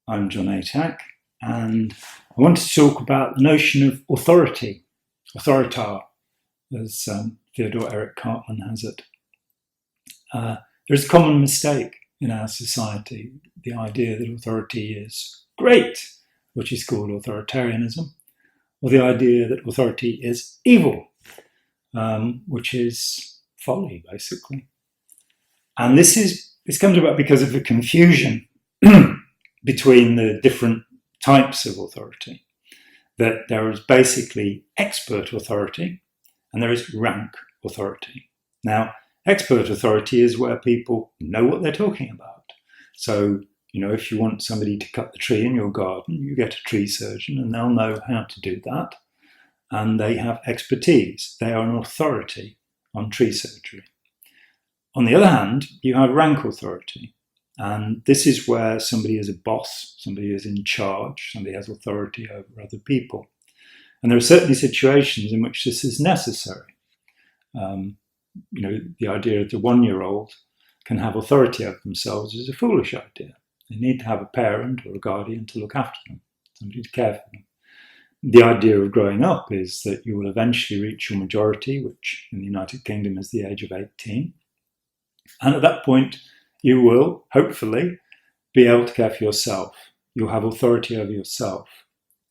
I'm John Atack, and I want to talk about the notion of authority, authoritar, as Theodore Eric Cartman has it. There's a common mistake in our society, the idea that authority is great, which is called authoritarianism, or the idea that authority is evil, which is folly, basically. And this comes about because of the confusion between the different types of authority. That there is basically expert authority and there is rank authority. Now, expert authority is where people know what they're talking about. So, if you want somebody to cut the tree in your garden, you get a tree surgeon and they'll know how to do that. And they have expertise. They are an authority on tree surgery. On the other hand, you have rank authority. And this is where somebody is a boss, somebody is in charge, somebody has authority over other people. And there are certainly situations in which this is necessary. The idea that a 1-year-old can have authority over themselves is a foolish idea. They need to have a parent or a guardian to look after them, somebody to care for them. The idea of growing up is that you will eventually reach your majority, which in the United Kingdom is the age of 18. And at that point, you will, hopefully, be able to care for yourself. You'll have authority over yourself.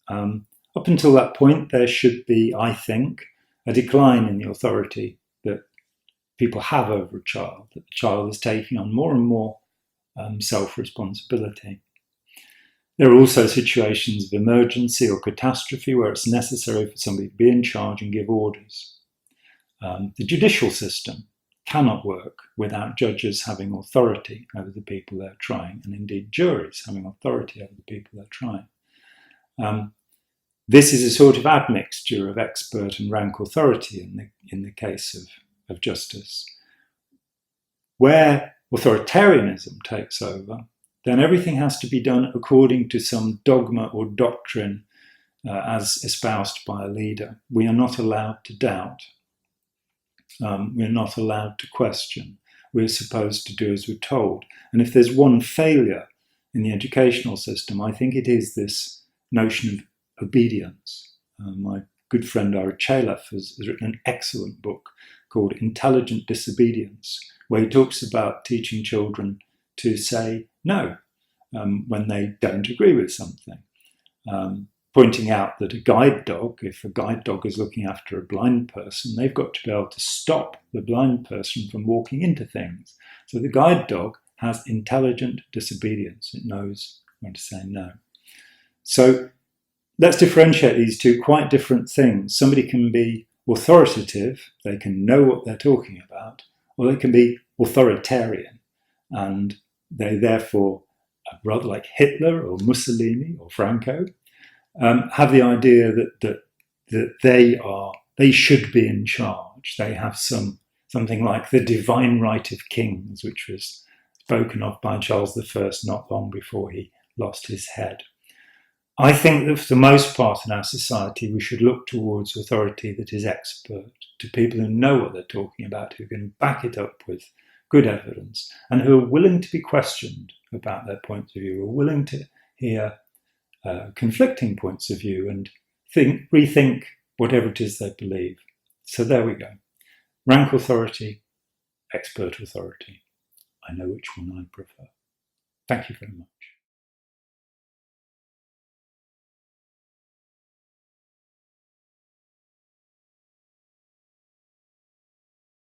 Up until that point, there should be, I think, a decline in the authority that people have over a child, that the child is taking on more and more self-responsibility. There are also situations of emergency or catastrophe where it's necessary for somebody to be in charge and give orders. The judicial system cannot work without judges having authority over the people they're trying, and indeed juries having authority over the people they're trying. This is a sort of admixture of expert and rank authority in the case of justice. Where authoritarianism takes over, then everything has to be done according to some dogma or doctrine as espoused by a leader. We are not allowed to doubt. We're not allowed to question. We're supposed to do as we're told. And if there's one failure in the educational system, I think it is this notion of obedience. My good friend Ira Chalef has written an excellent book called Intelligent Disobedience, where he talks about teaching children to say no when they don't agree with something. Pointing out that if a guide dog is looking after a blind person, they've got to be able to stop the blind person from walking into things. So the guide dog has intelligent disobedience. It knows when to say no. So let's differentiate these two quite different things. Somebody can be authoritative, they can know what they're talking about, or they can be authoritarian, and they therefore, rather like Hitler or Mussolini or Franco, have the idea that they should be in charge. They have something like the divine right of kings, which was spoken of by Charles I not long before he lost his head. I think that for the most part in our society, we should look towards authority that is expert, to people who know what they're talking about, who can back it up with good evidence, and who are willing to be questioned about their points of view, are willing to hear conflicting points of view and rethink whatever it is they believe. So there we go. Rank authority, expert authority. I know which one I prefer. Thank you very much.